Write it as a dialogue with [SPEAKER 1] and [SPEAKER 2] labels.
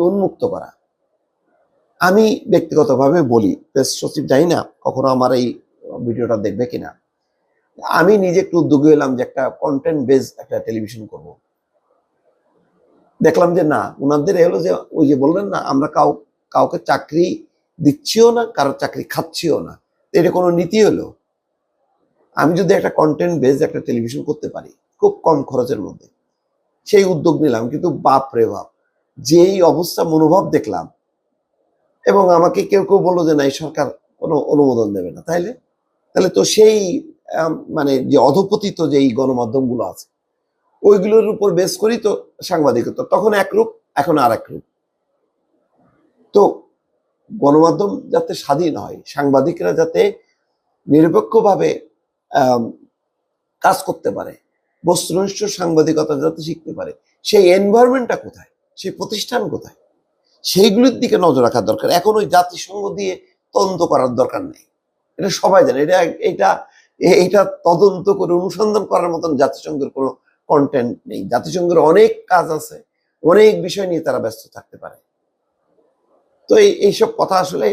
[SPEAKER 1] উন্মুক্ত করা। আমি ব্যক্তিগতভাবে বলি, প্রেস সচিব জানি না কখনো আমার এই ভিডিওটা দেখবে কিনা, আমি নিজে একটু উদ্যোগী হলাম যে একটা কন্টেন্ট বেস একটা টেলিভিশন করব। দেখলাম যে না, ওনাদের হলো যে ওই যে বললেন না, আমরা কাউকে চাকরি দিচ্ছিও না, কারোর চাকরি খাচ্ছিও না, এটা কোনো নীতি হলো? আমি যদি একটা কন্টেন্ট বেস একটা টেলিভিশন করতে পারি খুব কম খরচের মধ্যে, সেই উদ্যোগ নিলাম, কিন্তু বাপ রে বাপ, যেই অবস্থা মনোভাব দেখলাম, এবং আমাকে কেউ কেউ বললো যে না, এই সরকার কোনো অনুমোদন দেবে না। তাহলে তো সেই মানে যে অধপতিত যে এই গণমাধ্যমগুলো আছে, ওইগুলোর উপর বেস করি তো সাংবাদিকতা, তখন একরূপ, এখন আর এক রূপ। তো গণমাধ্যম যাতে স্বাধীন হয়, সাংবাদিকরা যাতে নিরপেক্ষভাবে কাজ করতে পারে, বস্তুনিষ্ঠ সাংবাদিকতা যাতে শিখতে পারে, সেই এনভায়রনমেন্টটা কোথায়, সেই প্রতিষ্ঠান কোথায়, সেইগুলোর দিকে নজর রাখার দরকার। এখন ওই জাতিসংঘ দিয়ে তদন্ত করার দরকার নেই, এটা সবাই জানে। এটা এটা তদন্ত করে অনুসন্ধান করার মতন জাতিসংঘের কোনো কন্টেন্ট নেই। জাতিসংঘের অনেক কাজ আছে, অনেক বিষয় নিয়ে তারা ব্যস্ত থাকতে পারে। তো এইসব কথা আসলে